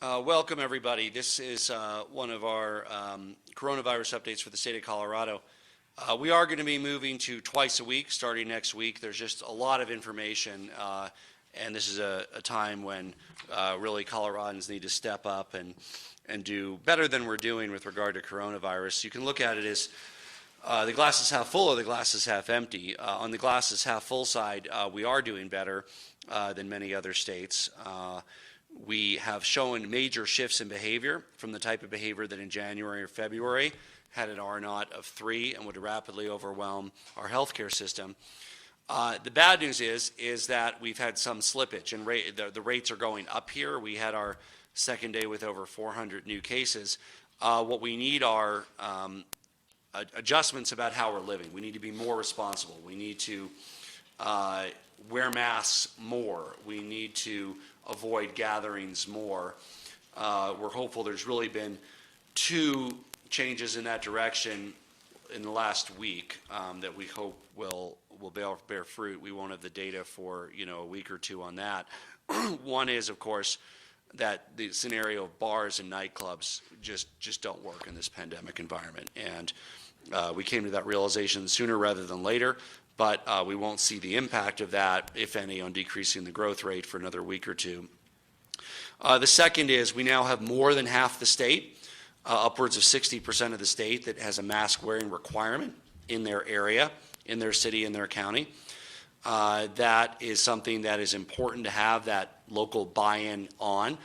Welcome, everybody. This is one of our coronavirus updates for the state of Colorado. We are going to be moving to twice a week starting next week. There's just a lot of information, and this is a time when really Coloradans need to step up and do better than we're doing with regard to coronavirus. You can look at it as the glass is half full or the glass is half empty. On the glass is half full side, we are doing better than many other states. We have shown major shifts in behavior from the type of behavior that in January or February had an R0 of 3 and would rapidly overwhelm our healthcare system. The bad news is that we've had some slippage, and the rates are going up here. We had our second day with over 400 new cases. What we need are adjustments about how we're living. We need to be more responsible. We need to wear masks more. We need to avoid gatherings more. We're hopeful. There's really been 2 changes in that direction in the last week that we hope will bear fruit. We won't have the data for a week or 2 on that. One is, of course, that the scenario of bars and nightclubs just don't work in this pandemic environment, and we came to that realization sooner rather than later. But we won't see the impact of that, if any, on decreasing the growth rate for another week or 2. The second is we now have more than half the state, upwards of 60% of the state, that has a mask wearing requirement in their area, in their city, in their county. That is something that is important to have that local buy-in on.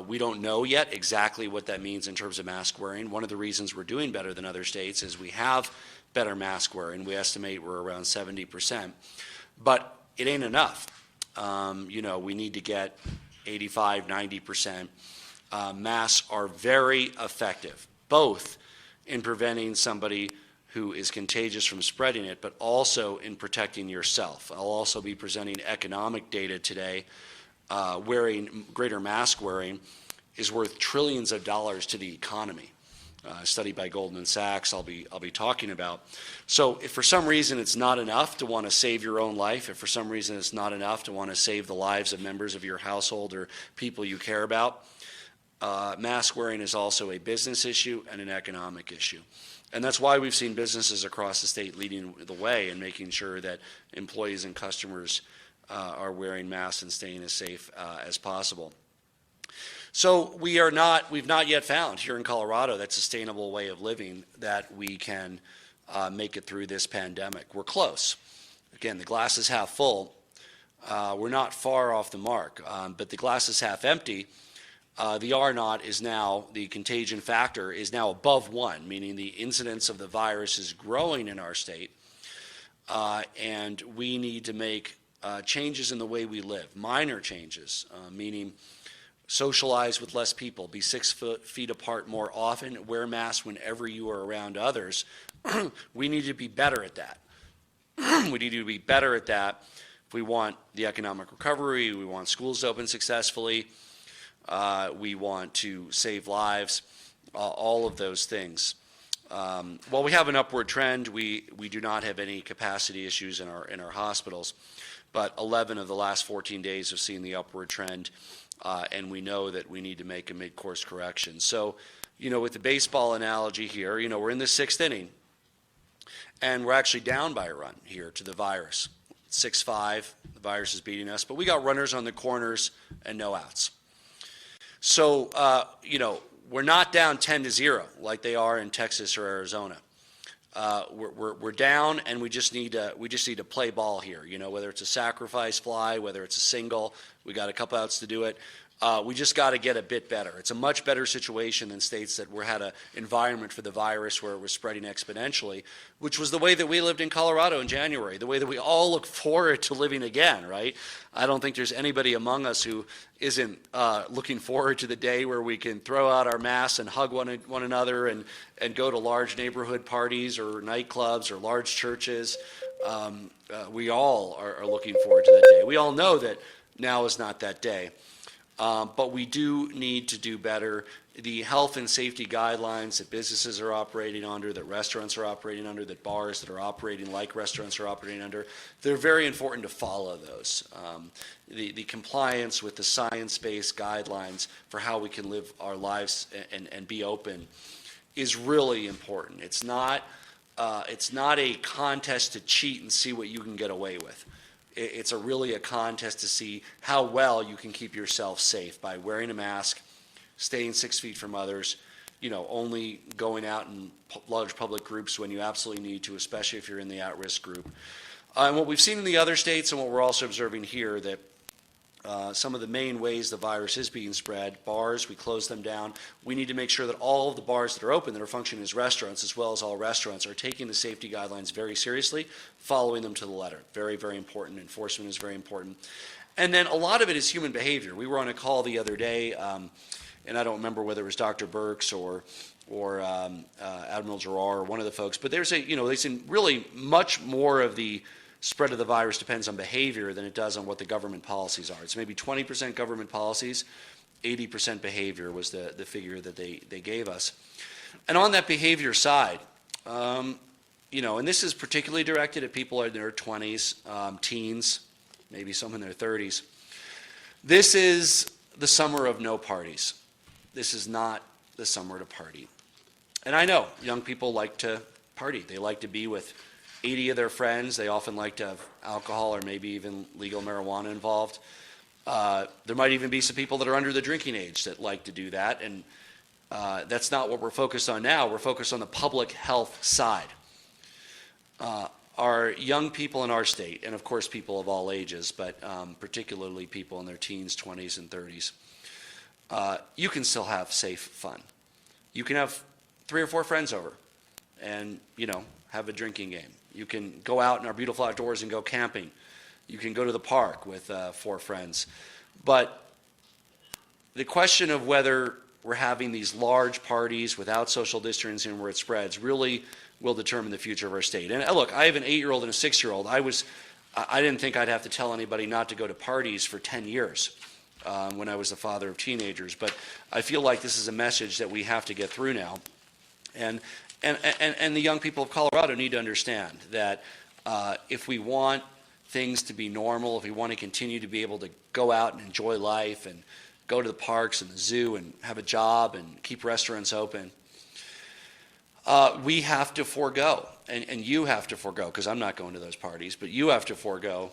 We don't know yet exactly what that means in terms of mask wearing. One of the reasons we're doing better than other states is we have better mask wearing. We estimate we're around 70%, but it ain't enough. We need to get 85, 90%. Masks are very effective, both in preventing somebody who is contagious from spreading it, but also in protecting yourself. I'll also be presenting economic data today. Greater mask wearing is worth trillions of dollars to the economy. A study by Goldman Sachs I'll be talking about. So if for some reason it's not enough to want to save your own life, if for some reason it's not enough to want to save the lives of members of your household or people you care about, mask wearing is also a business issue and an economic issue. And that's why we've seen businesses across the state leading the way and making sure that employees and customers are wearing masks and staying as safe as possible. So we've not yet found here in Colorado that sustainable way of living that we can make it through this pandemic. We're close. Again, the glass is half full. We're not far off the mark, but the glass is half empty. The R0 is now, the contagion factor is now above 1, meaning the incidence of the virus is growing in our state, and we need to make changes in the way we live, minor changes, meaning socialize with less people, be 6 feet apart more often, wear masks whenever you are around others. We need to be better at that. We need to be better at that if we want the economic recovery, we want schools to open successfully, we want to save lives, all of those things. While we have an upward trend, we do not have any capacity issues in our hospitals, but 11 of the last 14 days have seen the upward trend. And we know that we need to make a mid-course correction. So, with the baseball analogy here, we're in the 6th inning, and we're actually down by a run here to the virus. 6-5, the virus is beating us, but we got runners on the corners and no outs. So, we're not down 10-0 like they are in Texas or Arizona. We're down, and we just need to play ball here. Whether it's a sacrifice fly, whether it's a single, we got a couple outs to do it. We just got to get a bit better. It's a much better situation than states that had an environment for the virus where it was spreading exponentially, which was the way that we lived in Colorado in January, the way that we all look forward to living again, right? I don't think there's anybody among us who isn't looking forward to the day where we can throw out our masks and hug one another and go to large neighborhood parties or nightclubs or large churches. We all are looking forward to that day. We all know that now is not that day. But we do need to do better. The health and safety guidelines that businesses are operating under, that restaurants are operating under, that bars that are operating like restaurants are operating under, they're very important to follow those. The compliance with the science-based guidelines for how we can live our lives and be open is really important. It's not a contest to cheat and see what you can get away with. It's really a contest to see how well you can keep yourself safe by wearing a mask, staying 6 feet from others, only going out in large public groups when you absolutely need to, especially if you're in the at-risk group. And what we've seen in the other states and what we're also observing here, that some of the main ways the virus is being spread, bars, we close them down. We need to make sure that all of the bars that are open, that are functioning as restaurants, as well as all restaurants, are taking the safety guidelines very seriously, following them to the letter. Very, very important. Enforcement is very important. And then a lot of it is human behavior. We were on a call the other day, and I don't remember whether it was Dr. Birx or Admiral Giroir or one of the folks, but there's they said really much more of the spread of the virus depends on behavior than it does on what the government policies are. It's maybe 20% government policies, 80% behavior was the figure that they gave us. And on that behavior side, and this is particularly directed at people in their 20s, teens, maybe some in their 30s. This is the summer of no parties. This is not the summer to party. And I know young people like to party. They like to be with 80 of their friends. They often like to have alcohol or maybe even legal marijuana involved. There might even be some people that are under the drinking age that like to do that, and that's not what we're focused on now. We're focused on the public health side. Our young people in our state, and of course people of all ages, but particularly people in their teens, 20s, and 30s, you can still have safe fun. You can have 3 or 4 friends over and, have a drinking game. You can go out in our beautiful outdoors and go camping. You can go to the park with 4 friends. But the question of whether we're having these large parties without social distancing where it spreads really will determine the future of our state. And look, I have an 8-year-old and a 6-year-old. I didn't think I'd have to tell anybody not to go to parties for 10 years when I was the father of teenagers. But I feel like this is a message that we have to get through now. And the young people of Colorado need to understand that if we want things to be normal, if we want to continue to be able to go out and enjoy life and go to the parks and the zoo and have a job and keep restaurants open, we have to forego, and you have to forego, because I'm not going to those parties, but you have to forego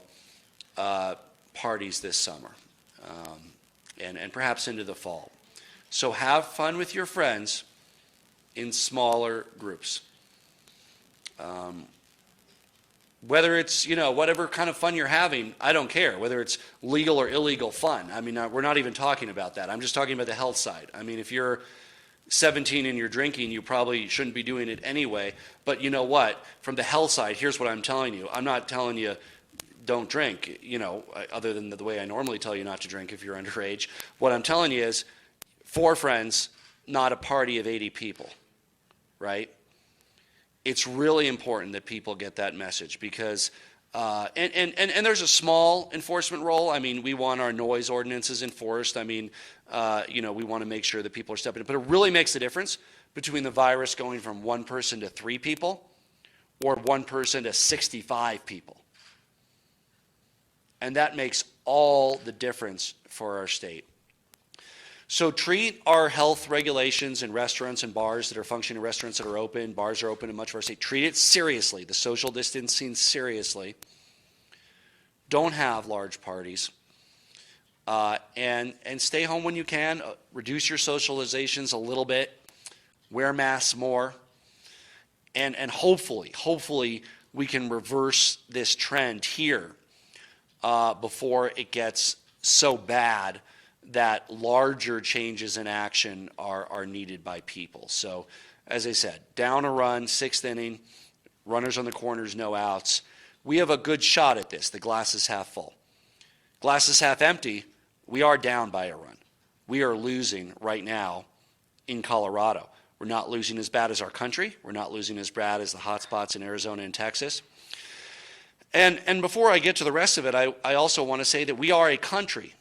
parties this summer and perhaps into the fall. So have fun with your friends in smaller groups. Whether it's, whatever kind of fun you're having, I don't care. Whether it's legal or illegal fun. I mean, we're not even talking about that. I'm just talking about the health side. I mean, if you're 17 and you're drinking, you probably shouldn't be doing it anyway. But you know what? From the health side, here's what I'm telling you. I'm not telling you don't drink, other than the way I normally tell you not to drink if you're underage. What I'm telling you is 4 friends, not a party of 80 people, right? It's really important that people get that message because, and there's a small enforcement role. I mean, we want our noise ordinances enforced. I mean, we want to make sure that people are stepping up. But it really makes a difference between the virus going from 1 person to 3 people or 1 person to 65 people. And that makes all the difference for our state. So treat our health regulations in restaurants and bars that are functioning, restaurants that are open, bars are open in much of our state. Treat it seriously, the social distancing seriously. Don't have large parties. And stay home when you can. Reduce your socializations a little bit. Wear masks more. And hopefully we can reverse this trend here before it gets so bad that larger changes in action are needed by people. So, as I said, down a run, 6th inning, runners on the corners, no outs. We have a good shot at this. The glass is half full. Glass is half empty. We are down by a run. We are losing right now in Colorado. We're not losing as bad as our country. We're not losing as bad as the hot spots in Arizona and Texas. And before I get to the rest of it, I also want to say that we are a country.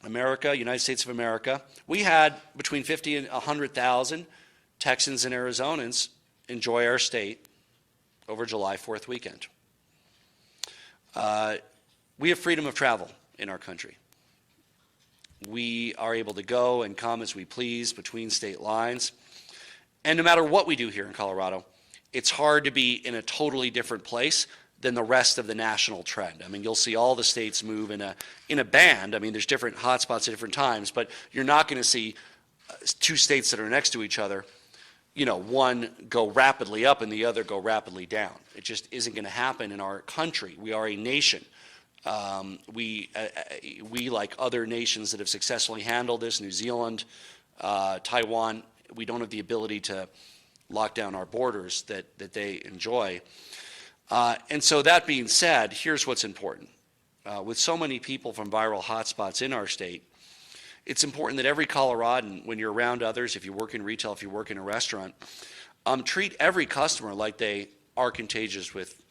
America, United States of America, we had between 50 and 100,000 Texans and Arizonans enjoy our state over July 4th weekend. We have freedom of travel in our country. We are able to go and come as we please between state lines. And no matter what we do here in Colorado, it's hard to be in a totally different place than the rest of the national trend. I mean, you'll see all the states move in a band. I mean, there's different hotspots at different times, but you're not going to see two states that are next to each other, one go rapidly up and the other go rapidly down. It just isn't going to happen in our country. We are a nation. We, like other nations that have successfully handled this, New Zealand, Taiwan, we don't have the ability to lock down our borders that they enjoy. And so that being said, here's what's important. With so many people from viral hotspots in our state, it's important that every Coloradan, when you're around others, if you work in retail, if you work in a restaurant, treat every customer like they are contagious with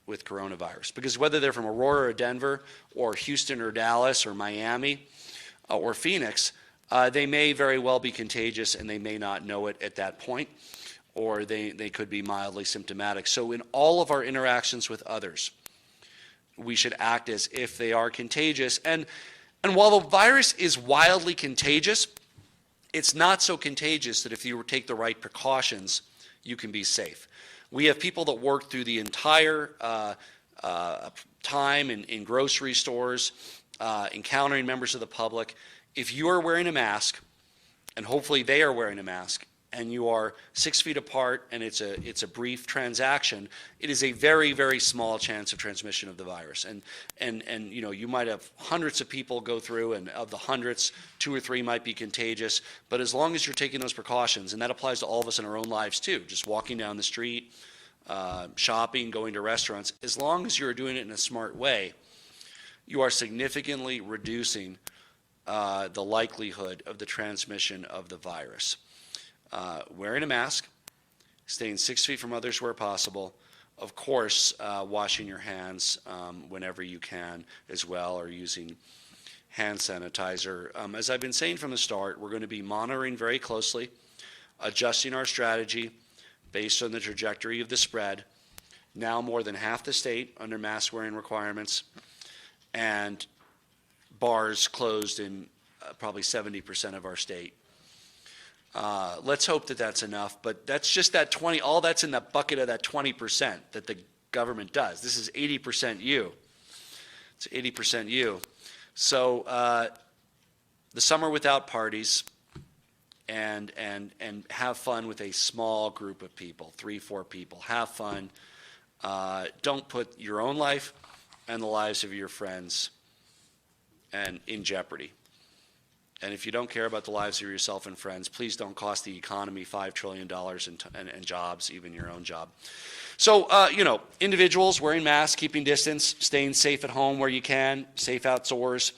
coronavirus. Because whether they're from Aurora or Denver or Houston or Dallas or Miami or Phoenix, they may very well be contagious and they may not know it at that point, or they could be mildly symptomatic. So in all of our interactions with others, we should act as if they are contagious. And while the virus is wildly contagious, it's not so contagious that if you take the right precautions, you can be safe. We have people that work through the entire time in grocery stores, encountering members of the public. If you are wearing a mask, and hopefully they are wearing a mask, and you are 6 feet apart and it's a brief transaction, it is a very, very small chance of transmission of the virus. And you might have hundreds of people go through, and of the hundreds, 2 or 3 might be contagious. But as long as you're taking those precautions, and that applies to all of us in our own lives too, just walking down the street, shopping, going to restaurants, as long as you're doing it in a smart way, you are significantly reducing the likelihood of the transmission of the virus. Wearing a mask, staying 6 feet from others where possible, of course, washing your hands whenever you can as well, or using hand sanitizer. As I've been saying from the start, we're going to be monitoring very closely, adjusting our strategy based on the trajectory of the spread. Now more than half the state under mask wearing requirements, and bars closed in probably 70% of our state. Let's hope that that's enough, but that's just that 20, all that's in the bucket of that 20% that the government does. This is 80% you. It's 80% you. So the summer without parties, and have fun with a small group of people, 3-4 people. Have fun. Don't put your own life and the lives of your friends in jeopardy. And if you don't care about the lives of yourself and friends, please don't cost the economy $5 trillion and jobs, even your own job. So, individuals wearing masks, keeping distance, staying safe at home where you can, safe outdoors,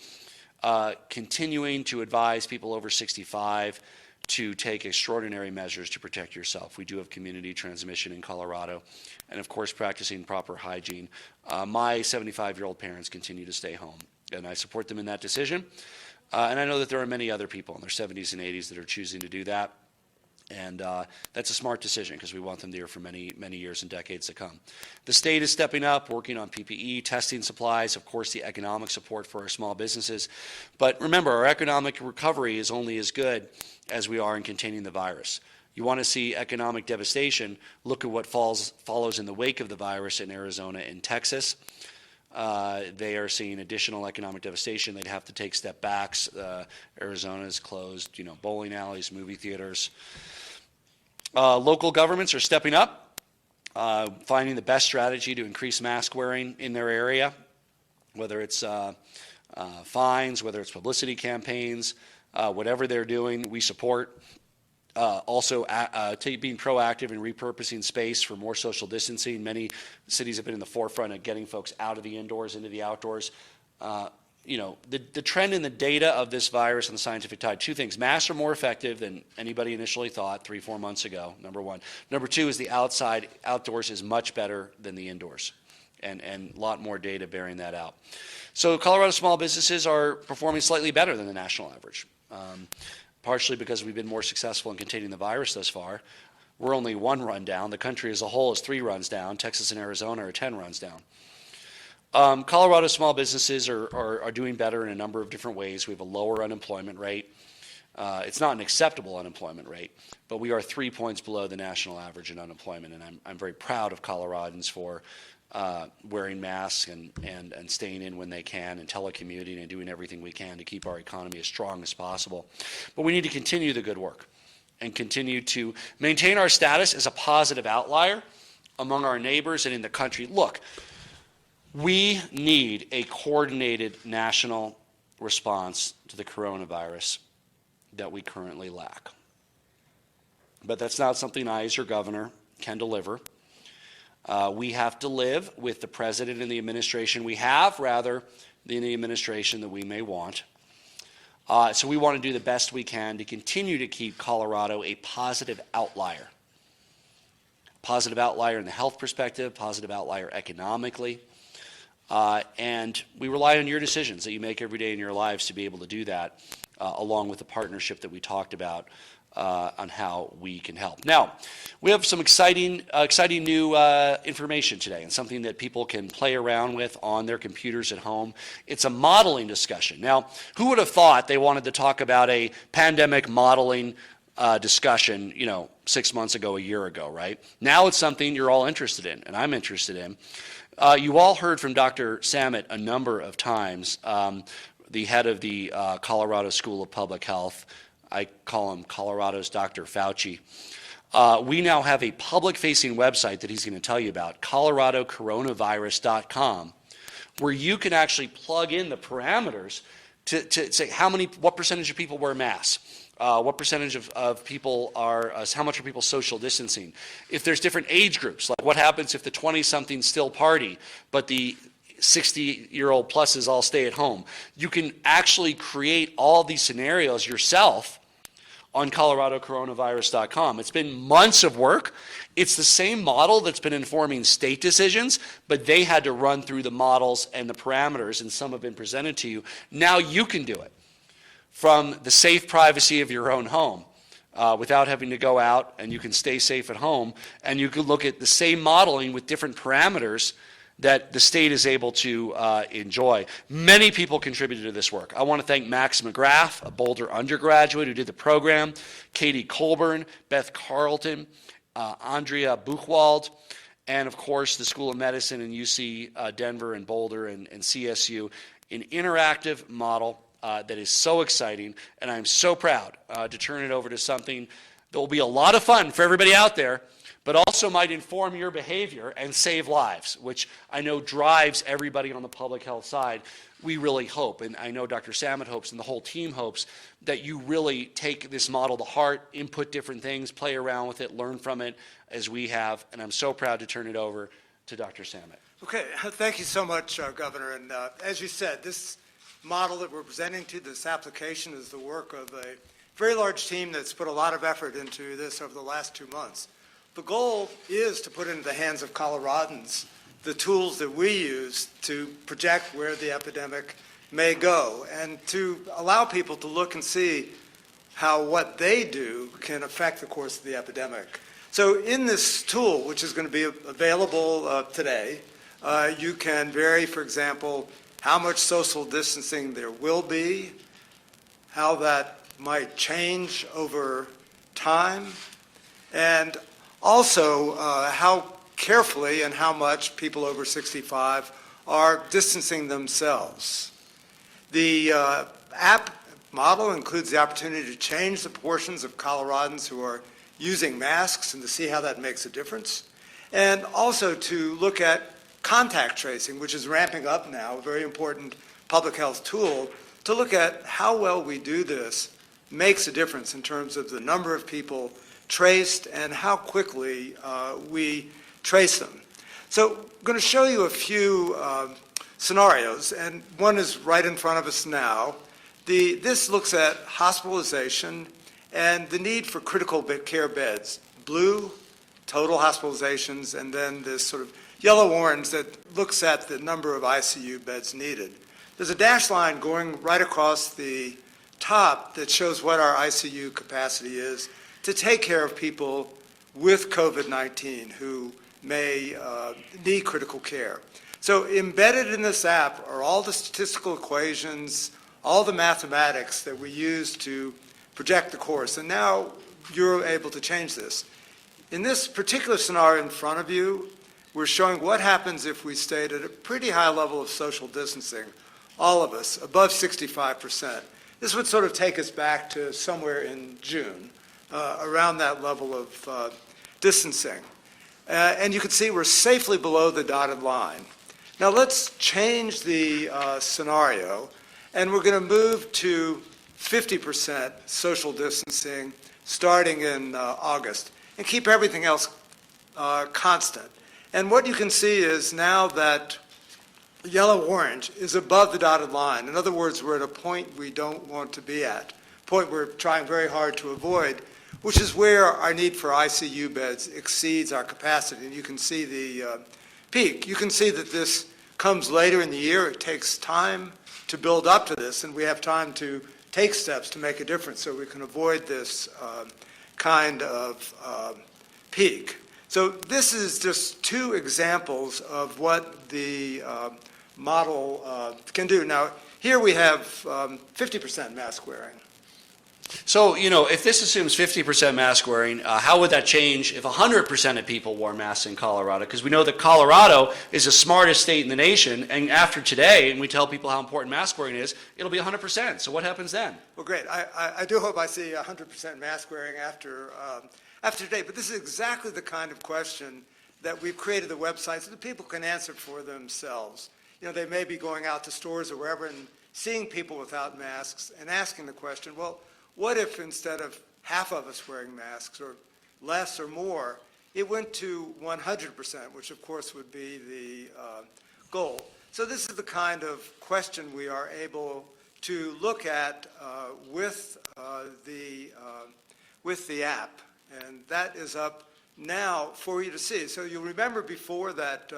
continuing to advise people over 65 to take extraordinary measures to protect yourself. We do have community transmission in Colorado, and of course, practicing proper hygiene. My 75-year-old parents continue to stay home, and I support them in that decision. And I know that there are many other people in their 70s and 80s that are choosing to do that. And that's a smart decision because we want them there for many, many years and decades to come. The state is stepping up, working on PPE, testing supplies, of course, the economic support for our small businesses. But remember, our economic recovery is only as good as we are in containing the virus. You want to see economic devastation, look at what follows in the wake of the virus in Arizona and Texas. They are seeing additional economic devastation. They'd have to take step backs. Arizona is closed, bowling alleys, movie theaters. Local governments are stepping up, finding the best strategy to increase mask wearing in their area, whether it's fines, whether it's publicity campaigns, whatever they're doing, we support. Also being proactive in repurposing space for more social distancing. Many cities have been in the forefront of getting folks out of the indoors into the outdoors. The trend in the data of this virus and the scientific tide, 2 things. Masks are more effective than anybody initially thought 3-4 months ago, number 1. Number 2 is the outdoors is much better than the indoors. and a lot more data bearing that out. So Colorado small businesses are performing slightly better than the national average, partially because we've been more successful in containing the virus thus far. We're only 1 run down. The country as a whole is 3 runs down. Texas and Arizona are 10 runs down. Colorado small businesses are doing better in a number of different ways. We have a lower unemployment rate. It's not an acceptable unemployment rate, but we are 3 points below the national average in unemployment, and I'm very proud of Coloradans for wearing masks and staying in when they can and telecommuting and doing everything we can to keep our economy as strong as possible. But we need to continue the good work and continue to maintain our status as a positive outlier among our neighbors and in the country. Look, we need a coordinated national response to the coronavirus that we currently lack. But that's not something I, as your governor, can deliver. We have to live with the president and the administration we have, rather than the administration that we may want. So we want to do the best we can to continue to keep Colorado a positive outlier. Positive outlier in the health perspective, positive outlier economically. And we rely on your decisions that you make every day in your lives to be able to do that, along with the partnership that we talked about on how we can help. Now, we have some exciting new information today, and something that people can play around with on their computers at home. It's a modeling discussion. Now, who would have thought they wanted to talk about a pandemic modeling discussion, 6 months ago, a year ago, right? Now it's something you're all interested in, and I'm interested in. You all heard from Dr. Samet a number of times, the head of the Colorado School of Public Health. I call him Colorado's Dr. Fauci. We now have a public-facing website that he's going to tell you about, coloradocoronavirus.com, where you can actually plug in the parameters to say what percentage of people wear masks. What percentage of people how much are people social distancing? If there's different age groups, like what happens if the 20-somethings still party, but the 60-year-old pluses all stay at home? You can actually create all these scenarios yourself on coloradocoronavirus.com. It's been months of work. It's the same model that's been informing state decisions, but they had to run through the models and the parameters, and some have been presented to you. Now you can do it from the safe privacy of your own home without having to go out, and you can stay safe at home, and you can look at the same modeling with different parameters that the state is able to enjoy. Many people contributed to this work. I want to thank Max McGrath, a Boulder undergraduate who did the program, Katie Colburn, Beth Carlton, Andrea Buchwald, and of course the School of Medicine in UC Denver and Boulder and CSU, an interactive model that is so exciting, and I'm so proud to turn it over to something that will be a lot of fun for everybody out there, but also might inform your behavior and save lives, which I know drives everybody on the public health side. We really hope, and I know Dr. Samet hopes and the whole team hopes, that you really take this model to heart, input different things, play around with it, learn from it as we have, and I'm so proud to turn it over to Dr. Samet. Okay, thank you so much, Governor. And as you said, this model that we're presenting to this application is the work of a very large team that's put a lot of effort into this over the last 2 months. The goal is to put into the hands of Coloradans the tools that we use to project where the epidemic may go, and to allow people to look and see how what they do can affect the course of the epidemic. So in this tool, which is going to be available today, you can vary, for example, how much social distancing there will be, how that might change over time, and also how carefully and how much people over 65 are distancing themselves. The app model includes the opportunity to change the proportions of Coloradans who are using masks and to see how that makes a difference, and also to look at contact tracing, which is ramping up now, a very important public health tool, to look at how well we do this makes a difference in terms of the number of people traced and how quickly we trace them. So I'm going to show you a few scenarios, and one is right in front of us now. This looks at hospitalization and the need for critical care beds. Blue, total hospitalizations, and then this sort of yellow-orange that looks at the number of ICU beds needed. There's a dashed line going right across the top that shows what our ICU capacity is to take care of people with COVID-19 who may need critical care. So embedded in this app are all the statistical equations, all the mathematics that we use to project the course. And now you're able to change this. In this particular scenario in front of you, we're showing what happens if we stayed at a pretty high level of social distancing, all of us, above 65%. This would sort of take us back to somewhere in June, around that level of distancing. And you can see we're safely below the dotted line. Now let's change the scenario, and we're going to move to 50% social distancing starting in August, and keep everything else constant. And what you can see is now that yellow-orange is above the dotted line. In other words, we're at a point we don't want to be at, a point we're trying very hard to avoid, which is where our need for ICU beds exceeds our capacity. And you can see the peak. You can see that this comes later in the year. It takes time to build up to this, and we have time to take steps to make a difference so we can avoid this kind of peak. So this is just two examples of what the model can do. Now, here we have 50% mask wearing. So, if this assumes 50% mask wearing, how would that change if 100% of people wore masks in Colorado? Because we know that Colorado is the smartest state in the nation, and after today, and we tell people how important mask wearing is, it'll be 100%. So what happens then? Well, great. I do hope I see 100% mask wearing after today, but this is exactly the kind of question that we've created the website so that people can answer for themselves. They may be going out to stores or wherever and seeing people without masks and asking the question, well, what if instead of half of us wearing masks or less or more, it went to 100%, which of course would be the goal. So this is the kind of question we are able to look at with the app. And that is up now for you to see. So you'll remember before that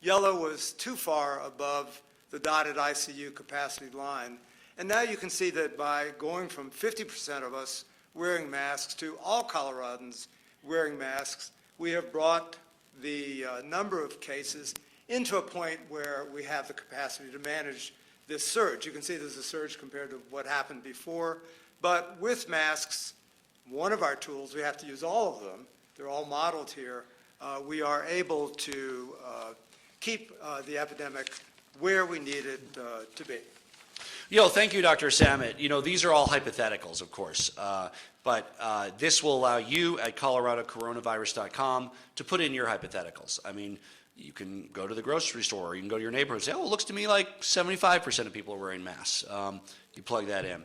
yellow was too far above the dotted ICU capacity line. And now you can see that by going from 50% of us wearing masks to all Coloradans wearing masks, we have brought the number of cases into a point where we have the capacity to manage this surge. You can see there's a surge compared to what happened before. But with masks, one of our tools, we have to use all of them. They're all modeled here. We are able to keep the epidemic where we need it to be. Thank you, Dr. Samet. These are all hypotheticals, of course, but this will allow you at coloradocoronavirus.com to put in your hypotheticals. I mean, you can go to the grocery store, or you can go to your neighborhood and say, oh, it looks to me like 75% of people are wearing masks. You plug that in.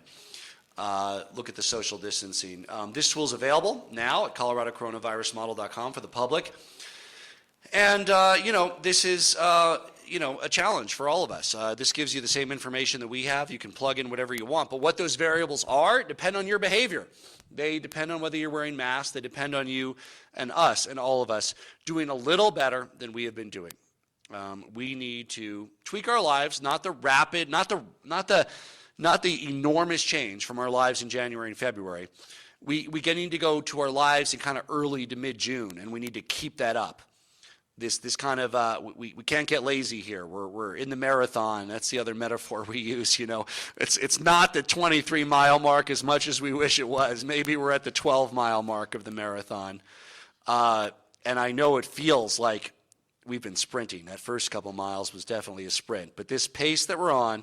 Look at the social distancing. This tool is available now at coloradocoronavirusmodel.com for the public. And, this is, a challenge for all of us. This gives you the same information that we have. You can plug in whatever you want. But what those variables are depend on your behavior. They depend on whether you're wearing masks. They depend on you and us and all of us doing a little better than we have been doing. We need to tweak our lives, not the rapid, not the enormous change from our lives in January and February. We need to go to our lives in kind of early to mid-June, and we need to keep that up. This kind of, we can't get lazy here. We're in the marathon. That's the other metaphor we use, It's not the 23-mile mark as much as we wish it was. Maybe we're at the 12-mile mark of the marathon. And I know it feels like we've been sprinting. That first couple miles was definitely a sprint. But this pace that we're on,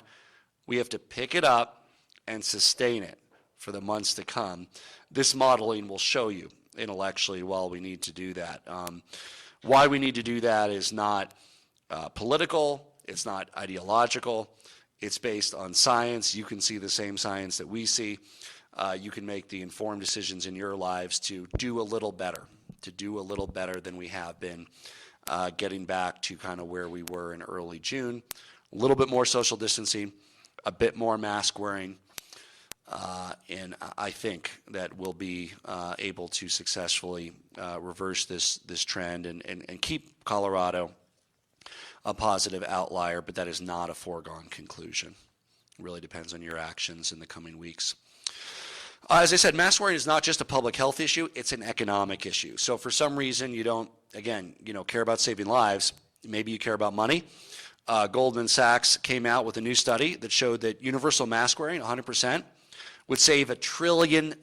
we have to pick it up and sustain it for the months to come. This modeling will show you intellectually why we need to do that. Why we need to do that is not political, it's not ideological, it's based on science. You can see the same science that we see. You can make the informed decisions in your lives to do a little better than we have been, getting back to kind of where we were in early June. A little bit more social distancing, a bit more mask wearing, and I think that we'll be able to successfully reverse this trend and keep Colorado a positive outlier, but that is not a foregone conclusion. It really depends on your actions in the coming weeks. As I said, mask wearing is not just a public health issue, it's an economic issue. So for some reason you don't, again, care about saving lives, maybe you care about money. Goldman Sachs came out with a new study that showed that universal mask wearing, 100%, would save $1 trillion,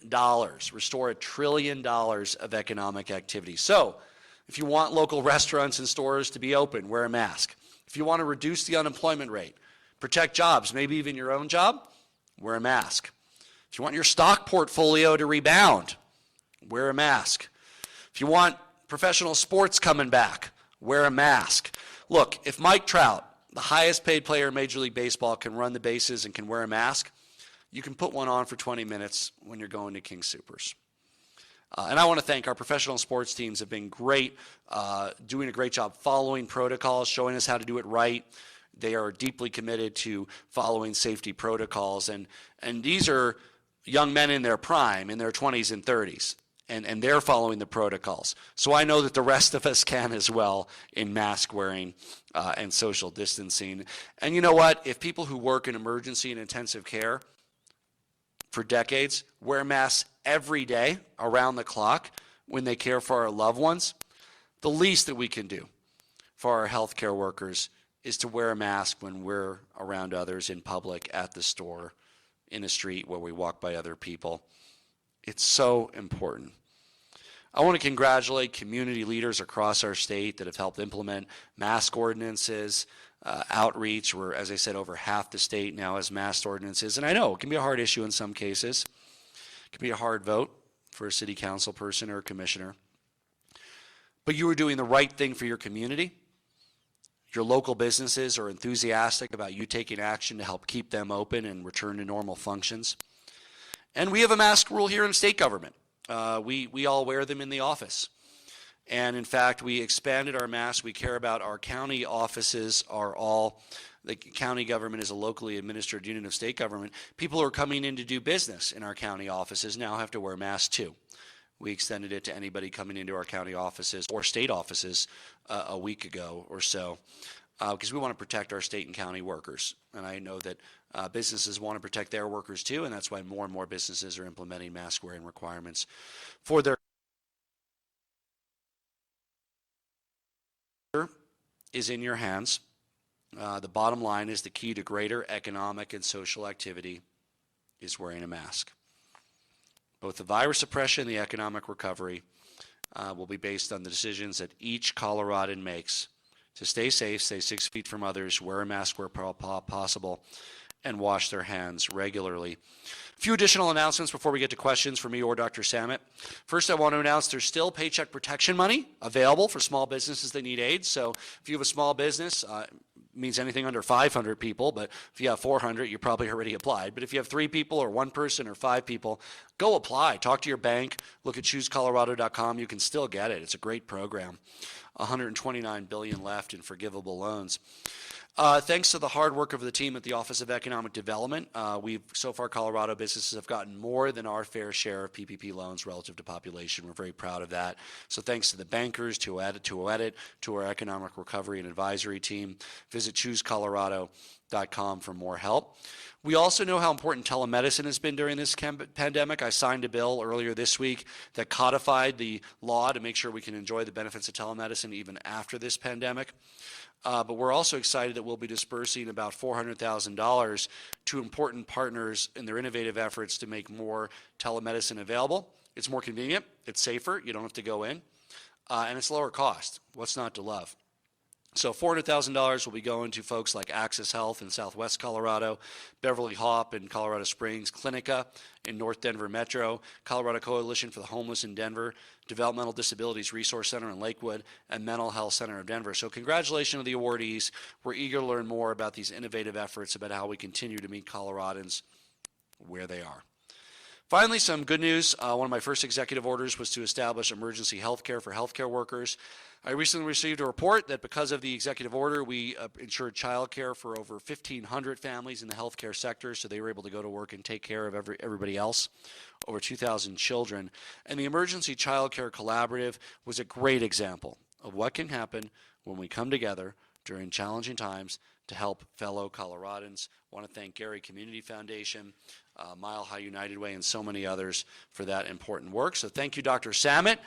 restore $1 trillion of economic activity. So if you want local restaurants and stores to be open, wear a mask. If you want to reduce the unemployment rate, protect jobs, maybe even your own job, wear a mask. If you want your stock portfolio to rebound, wear a mask. If you want professional sports coming back, wear a mask. Look, if Mike Trout, the highest paid player in Major League Baseball, can run the bases and can wear a mask, you can put one on for 20 minutes when you're going to King Soopers. And I want to thank our professional sports teams have been great, doing a great job following protocols, showing us how to do it right. They are deeply committed to following safety protocols. And these are young men in their prime, in their 20s and 30s, and they're following the protocols. So I know that the rest of us can as well in mask wearing and social distancing. And you know what? If people who work in emergency and intensive care for decades wear masks every day around the clock when they care for our loved ones, the least that we can do for our healthcare workers is to wear a mask when we're around others in public, at the store, in a street where we walk by other people. It's so important. I want to congratulate community leaders across our state that have helped implement mask ordinances, outreach. We're, as I said, over half the state now has mask ordinances. And I know it can be a hard issue in some cases. It can be a hard vote for a city council person or a commissioner. But you are doing the right thing for your community. Your local businesses are enthusiastic about you taking action to help keep them open and return to normal functions. And we have a mask rule here in state government. We all wear them in the office. And in fact, we expanded our masks. We care about our county offices are all, the county government is a locally administered unit of state government. People who are coming in to do business in our county offices now have to wear masks too. We extended it to anybody coming into our county offices or state offices a week ago or so, because we want to protect our state and county workers. And I know that businesses want to protect their workers too, and that's why more and more businesses are implementing mask wearing requirements for their is in your hands. The bottom line is the key to greater economic and social activity is wearing a mask. Both the virus suppression and the economic recovery will be based on the decisions that each Coloradan makes to stay safe, stay 6 feet from others, wear a mask where possible, and wash their hands regularly. A few additional announcements before we get to questions for me or Dr. Samet. First, I want to announce there's still paycheck protection money available for small businesses that need aid. So if you have a small business, means anything under 500 people, but if you have 400, you probably already applied. But if you have 3 people or 1 person or 5 people, go apply. Talk to your bank. Look at choosecolorado.com. You can still get it. It's a great program. $129 billion left in forgivable loans. Thanks to the hard work of the team at the Office of Economic Development, so far Colorado businesses have gotten more than our fair share of PPP loans relative to population. We're very proud of that. So thanks to the bankers, to OEDIT, to our economic recovery and advisory team. Visit choosecolorado.com for more help. We also know how important telemedicine has been during this pandemic. I signed a bill earlier this week that codified the law to make sure we can enjoy the benefits of telemedicine even after this pandemic. But we're also excited that we'll be dispersing about $400,000 to important partners in their innovative efforts to make more telemedicine available. It's more convenient, it's safer, you don't have to go in, and it's lower cost. What's not to love? So $400,000 will be going to folks like Access Health in Southwest Colorado, Beverly Hop in Colorado Springs, Clinica in North Denver Metro, Colorado Coalition for the Homeless in Denver, Developmental Disabilities Resource Center in Lakewood, and Mental Health Center of Denver. So congratulations to the awardees. We're eager to learn more about these innovative efforts, about how we continue to meet Coloradans where they are. Finally, some good news. One of my first executive orders was to establish emergency health care for healthcare workers. I recently received a report that because of the executive order, we ensured child care for over 1,500 families in the healthcare sector, so they were able to go to work and take care of everybody else, over 2,000 children. And the Emergency Child Care Collaborative was a great example of what can happen when we come together during challenging times to help fellow Coloradans. I want to thank Gary Community Foundation, Mile High United Way, and so many others for that important work. So thank you, Dr. Samet.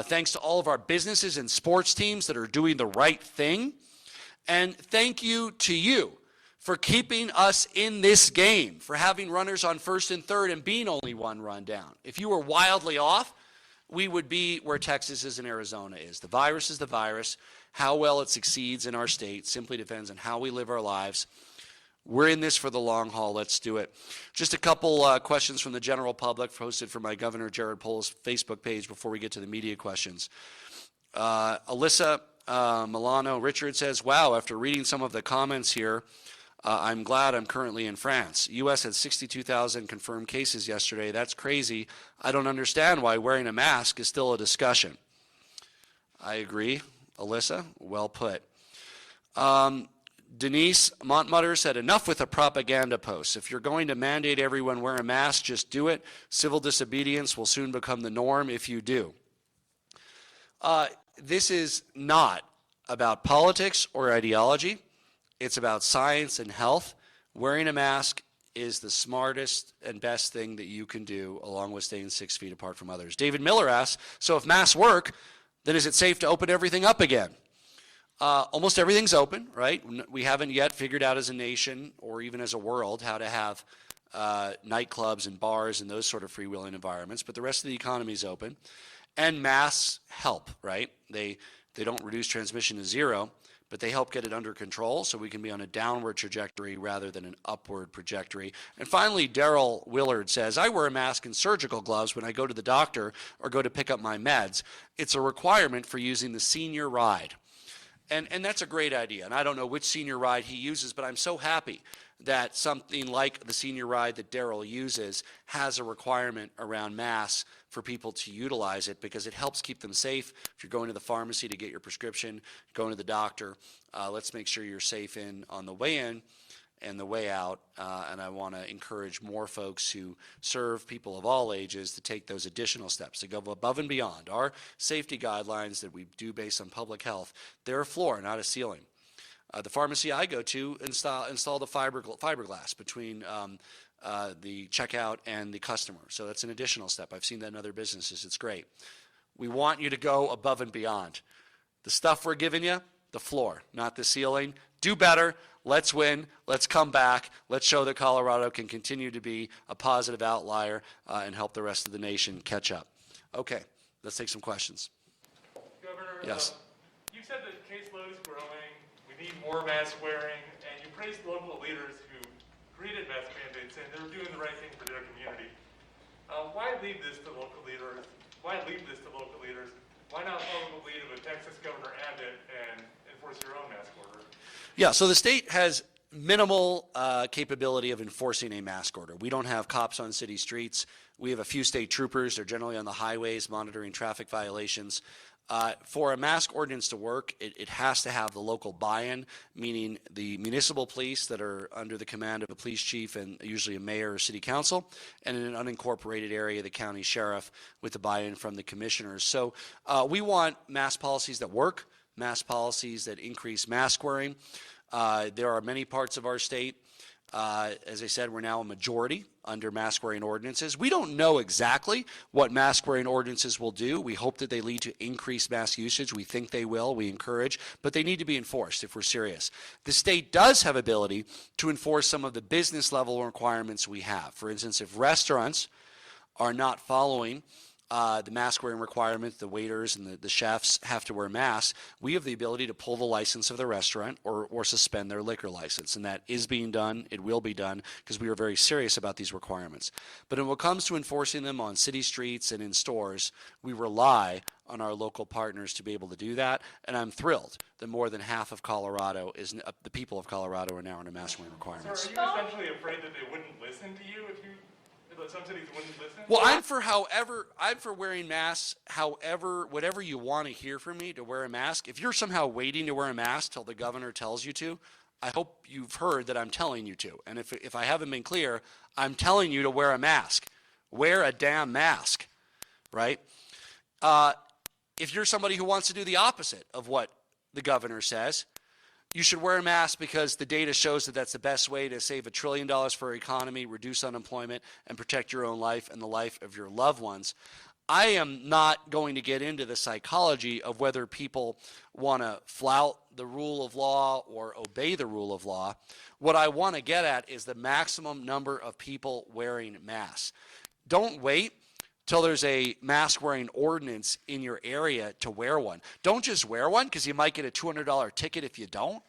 Thanks to all of our businesses and sports teams that are doing the right thing. And thank you to you for keeping us in this game, for having runners on first and third and being only one run down. If you were wildly off, we would be where Texas is and Arizona is. The virus is the virus. How well it succeeds in our state simply depends on how we live our lives. We're in this for the long haul. Let's do it. Just a couple questions from the general public posted from my Governor Jared Polis Facebook page before we get to the media questions. Alyssa Milano Richard says, wow, after reading some of the comments here, I'm glad I'm currently in France. U.S. had 62,000 confirmed cases yesterday. That's crazy. I don't understand why wearing a mask is still a discussion. I agree, Alyssa. Well put. Denise Montmutter said, enough with the propaganda posts. If you're going to mandate everyone wear a mask, just do it. Civil disobedience will soon become the norm if you do. This is not about politics or ideology. It's about science and health. Wearing a mask is the smartest and best thing that you can do, along with staying 6 feet apart from others. David Miller asks, so if masks work, then is it safe to open everything up again? Almost everything's open, right? We haven't yet figured out as a nation or even as a world how to have nightclubs and bars and those sort of freewheeling environments, but the rest of the economy is open. And masks help, right? They don't reduce transmission to zero, but they help get it under control so we can be on a downward trajectory rather than an upward trajectory. And finally, Daryl Willard says, I wear a mask and surgical gloves when I go to the doctor or go to pick up my meds. It's a requirement for using the senior ride. And that's a great idea. And I don't know which senior ride he uses, but I'm so happy that something like the senior ride that Daryl uses has a requirement around masks for people to utilize it because it helps keep them safe. If you're going to the pharmacy to get your prescription, going to the doctor, let's make sure you're safe on the way in and the way out. And I want to encourage more folks who serve people of all ages to take those additional steps, to go above and beyond. Our safety guidelines that we do based on public health, they're a floor, not a ceiling. The pharmacy I go to install the fiberglass between the checkout and the customer. So that's an additional step. I've seen that in other businesses. It's great. We want you to go above and beyond. The stuff we're giving you, the floor, not the ceiling. Do better. Let's win. Let's come back. Let's show that Colorado can continue to be a positive outlier and help the rest of the nation catch up. Okay, let's take some questions. Governor, yes. You said that caseload is growing. We need more mask wearing, and you praised local leaders who created mask mandates, and they're doing the right thing for their community. Why leave this to local leaders? Why not follow the lead of a Texas Governor Abbott and enforce your own mask order? Yeah, so the state has minimal capability of enforcing a mask order. We don't have cops on city streets. We have a few state troopers. They're generally on the highways monitoring traffic violations. For a mask ordinance to work, it has to have the local buy-in, meaning the municipal police that are under the command of a police chief and usually a mayor or city council, and in an unincorporated area, the county sheriff with the buy-in from the commissioners. So we want mask policies that work, mask policies that increase mask wearing. There are many parts of our state, as I said, we're now a majority under mask wearing ordinances. We don't know exactly what mask wearing ordinances will do. We hope that they lead to increased mask usage. We think they will. We encourage, but they need to be enforced if we're serious. The state does have ability to enforce some of the business level requirements we have. For instance, if restaurants are not following the mask wearing requirement, the waiters and the chefs have to wear masks, we have the ability to pull the license of the restaurant or suspend their liquor license. And that is being done. It will be done because we are very serious about these requirements. But when it comes to enforcing them on city streets and in stores, we rely on our local partners to be able to do that. And I'm thrilled that more than half of Colorado the people of Colorado are now under mask wearing requirements. So are you essentially afraid that they wouldn't listen to you if some cities wouldn't listen? Well, I'm for wearing masks, however, whatever you want to hear from me to wear a mask. If you're somehow waiting to wear a mask till the governor tells you to, I hope you've heard that I'm telling you to. And if I haven't been clear, I'm telling you to wear a mask. Wear a damn mask, right? If you're somebody who wants to do the opposite of what the governor says, You should wear a mask because the data shows that that's the best way to save $1 trillion for our economy, reduce unemployment, and protect your own life and the life of your loved ones. I am not going to get into the psychology of whether people want to flout the rule of law or obey the rule of law. What I want to get at is the maximum number of people wearing masks. Don't wait till there's a mask wearing ordinance in your area to wear one. Don't just wear one because you might get a $200 ticket if you don't.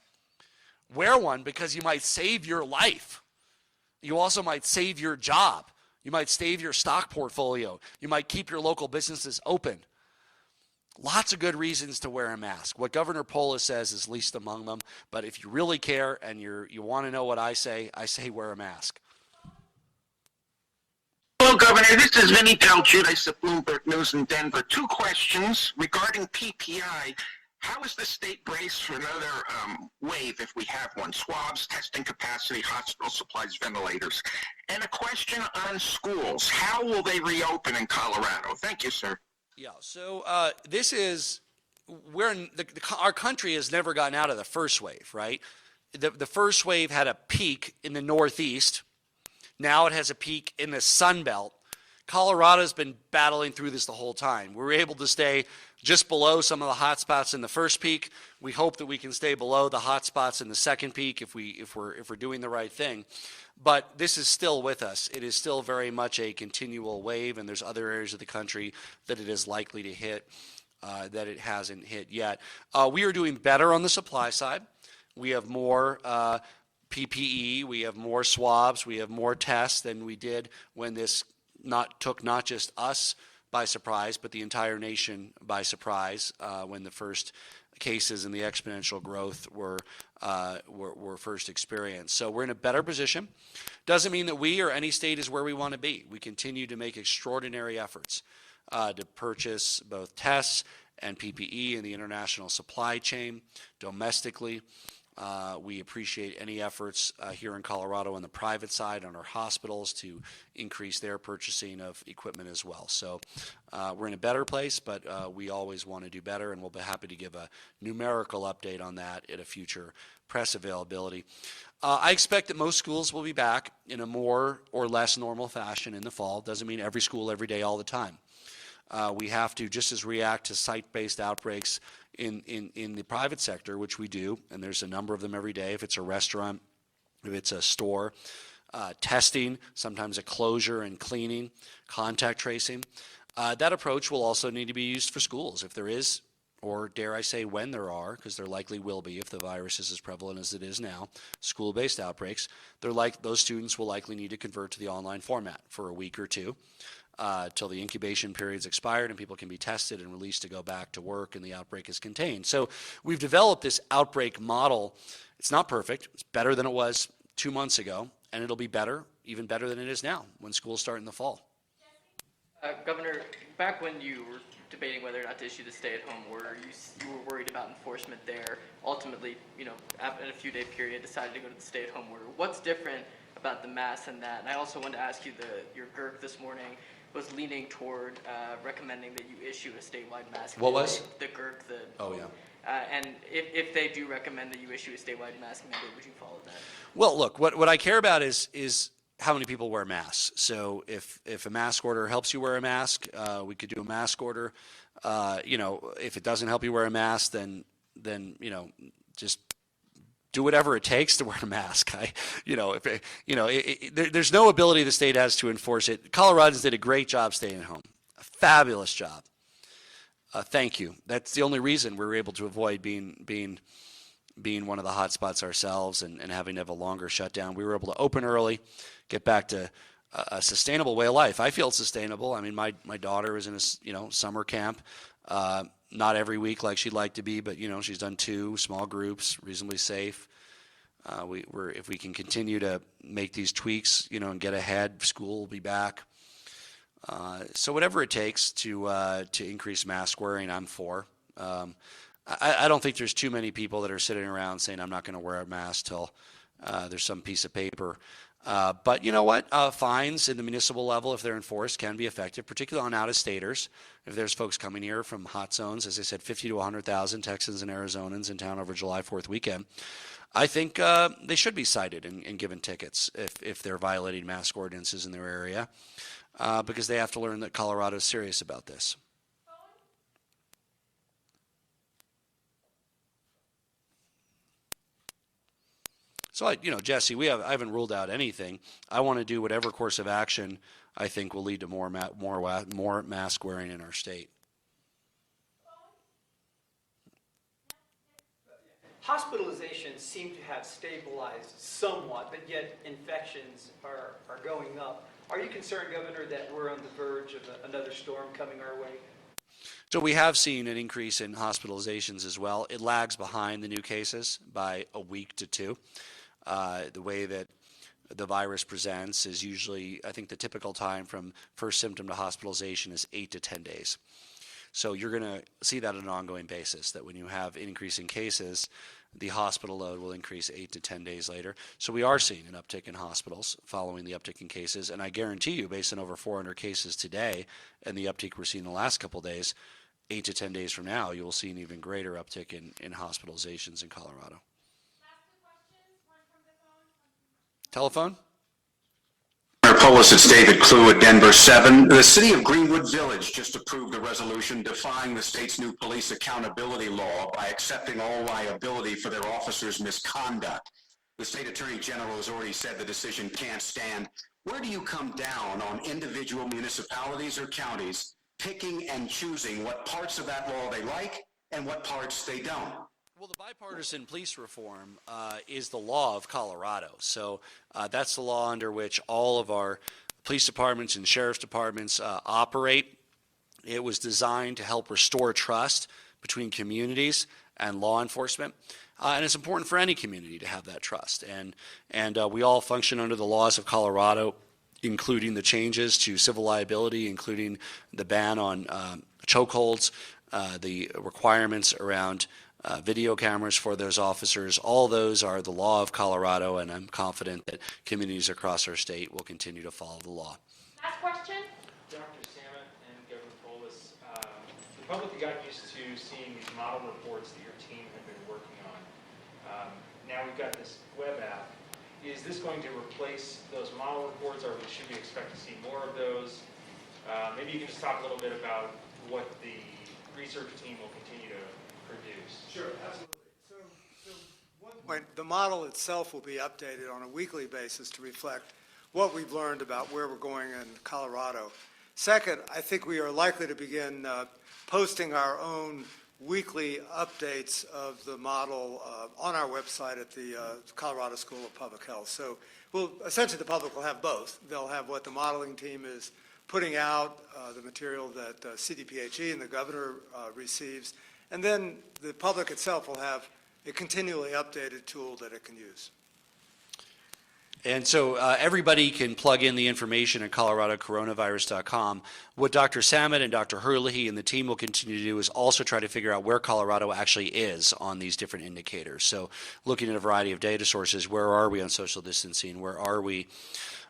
Wear one because you might save your life. You also might save your job. You might save your stock portfolio. You might keep your local businesses open. Lots of good reasons to wear a mask. What Governor Polis says is least among them. But if you really care and you want to know what I say wear a mask. Hello, Governor. This is Vinny Delgiudice of Bloomberg News in Denver. 2 questions regarding PPI. How is the state braced for another wave if we have one? Swabs, testing capacity, hospital supplies, ventilators. And a question on schools. How will they reopen in Colorado? Thank you, sir. Yeah, so this is, our country has never gotten out of the first wave, right? The first wave had a peak in the Northeast. Now it has a peak in the Sun Belt. Colorado's been battling through this the whole time. We were able to stay just below some of the hot spots in the first peak. We hope that we can stay below the hot spots in the second peak if we're doing the right thing. But this is still with us. It is still very much a continual wave, and there's other areas of the country that it is likely to hit that it hasn't hit yet. We are doing better on the supply side. We have more PPE, we have more swabs, we have more tests than we did when this took not just us by surprise, but the entire nation by surprise when the first cases and the exponential growth were first experienced. So we're in a better position. Doesn't mean that we or any state is where we want to be. We continue to make extraordinary efforts to purchase both tests and PPE in the international supply chain domestically. We appreciate any efforts here in Colorado on the private side on our hospitals to increase their purchasing of equipment as well. So we're in a better place, but we always want to do better, and we'll be happy to give a numerical update on that at a future press availability. I expect that most schools will be back in a more or less normal fashion in the fall. Doesn't mean every school every day all the time. We have to just as react to site-based outbreaks in the private sector, which we do, and there's a number of them every day. If it's a restaurant, if it's a store, testing, sometimes a closure and cleaning, contact tracing. That approach will also need to be used for schools if there is, or dare I say when there are, because there likely will be if the virus is as prevalent as it is now, school-based outbreaks. Those students will likely need to convert to the online format for a week or two. Till the incubation period's expired and people can be tested and released to go back to work and the outbreak is contained. So we've developed this outbreak model. It's not perfect. It's better than it was 2 months ago, and it'll be better, even better than it is now when schools start in the fall. Governor, back when you were debating whether or not to issue the stay-at-home order, you were worried about enforcement there. Ultimately, in a few-day period, decided to go to the stay-at-home order. What's different about the mask and that? And I also wanted to ask you, your GERC this morning was leaning toward recommending that you issue a statewide mask. What was? The GERC. Oh, yeah. And if they do recommend that you issue a statewide mask mandate, would you follow that? Well, look, what I care about is how many people wear masks. So if a mask order helps you wear a mask, we could do a mask order. If it doesn't help you wear a mask, then just do whatever it takes to wear a mask. There's no ability the state has to enforce it. Coloradans did a great job staying at home, a fabulous job. Thank you. That's the only reason we were able to avoid being one of the hot spots ourselves and having to have a longer shutdown. We were able to open early, get back to a sustainable way of life. I feel it's sustainable. I mean, my daughter is in a summer camp. Not every week like she'd like to be, but she's done 2 small groups, reasonably safe. If we can continue to make these tweaks, and get ahead, school will be back. So whatever it takes to increase mask wearing, I'm for. I don't think there's too many people that are sitting around saying I'm not going to wear a mask till there's some piece of paper. But you know what? Fines in the municipal level, if they're enforced, can be effective, particularly on out-of-staters. If there's folks coming here from hot zones, as I said, 50 to 100,000 Texans and Arizonans in town over July 4th weekend, I think they should be cited and given tickets if they're violating mask ordinances in their area, because they have to learn that Colorado is serious about this. So, Jesse, I haven't ruled out anything. I want to do whatever course of action I think will lead to more mask wearing in our state. Hospitalizations seem to have stabilized somewhat, but yet infections are going up. Are you concerned, Governor, that we're on the verge of another storm coming our way? So we have seen an increase in hospitalizations as well. It lags behind the new cases by a week to two. The way that the virus presents is usually, I think the typical time from first symptom to hospitalization is 8 to 10 days. So you're going to see that on an ongoing basis, that when you have increasing cases, the hospital load will increase 8 to 10 days later. So we are seeing an uptick in hospitals following the uptick in cases. And I guarantee you, based on over 400 cases today and the uptick we're seeing the last couple of days, 8 to 10 days from now, you will see an even greater uptick in hospitalizations in Colorado. Telephone? Mayor Polis, it's David Clue at Denver 7. The city of Greenwood Village just approved a resolution defying the state's new police accountability law by accepting all liability for their officers' misconduct. The state attorney general has already said the decision can't stand. Where do you come down on individual municipalities or counties picking and choosing what parts of that law they like and what parts they don't? Well, the bipartisan police reform is the law of Colorado. So that's the law under which all of our police departments and sheriff's departments operate. It was designed to help restore trust between communities and law enforcement. And it's important for any community to have that trust. And we all function under the laws of Colorado, including the changes to civil liability, including the ban on chokeholds, the requirements around video cameras for those officers. All those are the law of Colorado, and I'm confident that communities across our state will continue to follow the law. Last question. Dr. Samet and Governor Polis, the public got used to seeing these model reports that your team had been working on. Now we've got this web app. Is this going to replace those model reports, or should we expect to see more of those? Maybe you can just talk a little bit about what the research team will continue to produce. Sure, absolutely. So one point, the model itself will be updated on a weekly basis to reflect what we've learned about where we're going in Colorado. Second, I think we are likely to begin posting our own weekly updates of the model on our website at the Colorado School of Public Health. So essentially the public will have both. They'll have what the modeling team is putting out, the material that CDPHE and the governor receives, and then the public itself will have a continually updated tool that it can use. And so everybody can plug in the information at coloradocoronavirus.com. What Dr. Samet and Dr. Herlihy and the team will continue to do is also try to figure out where Colorado actually is on these different indicators. So looking at a variety of data sources, where are we on social distancing? Where are we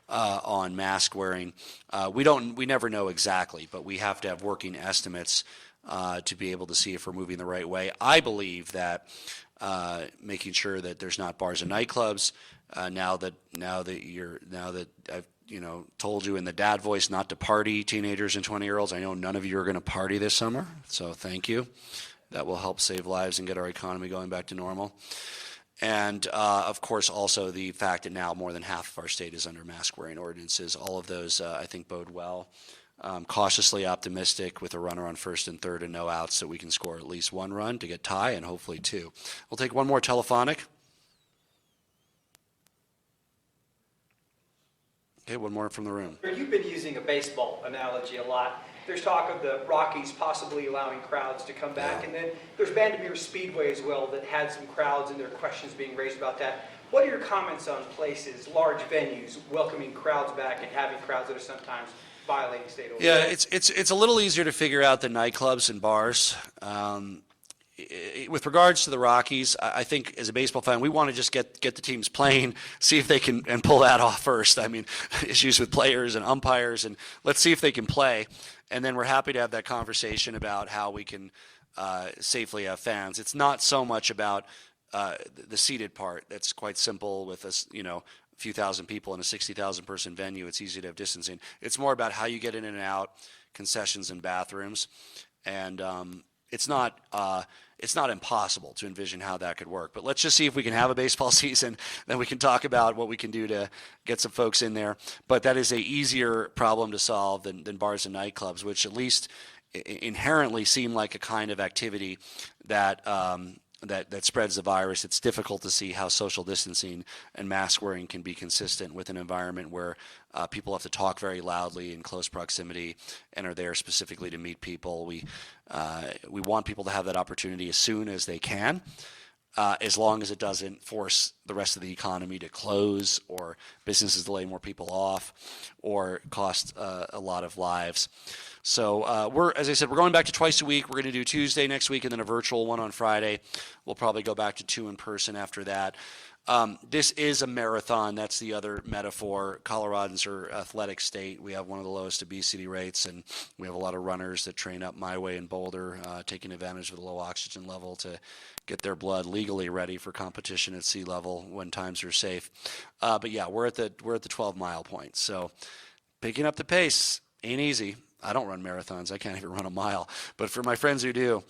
on mask wearing? We never know exactly, but we have to have working estimates to be able to see if we're moving the right way. I believe that making sure that there's not bars and nightclubs, now that I've told you in the dad voice not to party, teenagers and 20-year-olds. I know none of you are going to party this summer, so thank you. That will help save lives and get our economy going back to normal. And of course, also the fact that now more than half of our state is under mask wearing ordinances. All of those, I think, bode well. Cautiously optimistic with a runner on first and third and no outs that we can score at least one run to get tie and hopefully two. We'll take one more telephonic. Okay, one more from the room. You've been using a baseball analogy a lot. There's talk of the Rockies possibly allowing crowds to come back, and then there's Vandermeer Speedway as well that had some crowds and there are questions being raised about that. What are your comments on places, large venues, welcoming crowds back and having crowds that are sometimes violating state orders? Yeah, it's a little easier to figure out than nightclubs and bars. with regards to the Rockies, I think as a baseball fan, we want to just get the teams playing, see if they can, and pull that off first. I mean, issues with players and umpires, and let's see if they can play. And then we're happy to have that conversation about how we can safely have fans. It's not so much about the seated part. That's quite simple with us, a few thousand people in a 60,000 person venue. It's easy to have distancing. It's more about how you get in and out, concessions and bathrooms, and it's not impossible to envision how that could work. But let's just see if we can have a baseball season. Then we can talk about what we can do to get some folks in there. But that is a easier problem to solve than bars and nightclubs, which at least inherently seem like a kind of activity that that spreads the virus. It's difficult to see how social distancing and mask wearing can be consistent with an environment where people have to talk very loudly in close proximity and are there specifically to meet people. We want people to have that opportunity as soon as they can, as long as it doesn't force the rest of the economy to close or businesses to lay more people off or cost a lot of lives. So as I said, we're going back to twice a week. We're going to do Tuesday next week and then a virtual one on Friday. We'll probably go back to 2 in person after that. This is a marathon. That's the other metaphor. Coloradans are an athletic state. We have one of the lowest obesity rates, and we have a lot of runners that train up my way in Boulder, taking advantage of the low oxygen level to get their blood legally ready for competition at sea level when times are safe. But yeah, we're at the 12-mile point. So picking up the pace ain't easy. I don't run marathons. I can't even run a mile. But for my friends who do,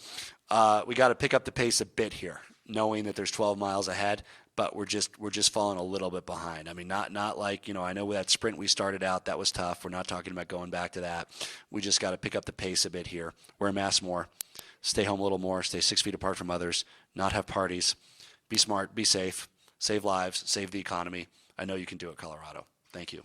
we got to pick up the pace a bit here, knowing that there's 12 miles ahead. But we're just falling a little bit behind. I mean, not like, I know that sprint we started out, that was tough. We're not talking about going back to that. We just got to pick up the pace a bit here. Wear a mask more, stay home a little more, stay 6 feet apart from others, not have parties, be smart, be safe, save lives, save the economy. I know you can do it, Colorado. Thank you.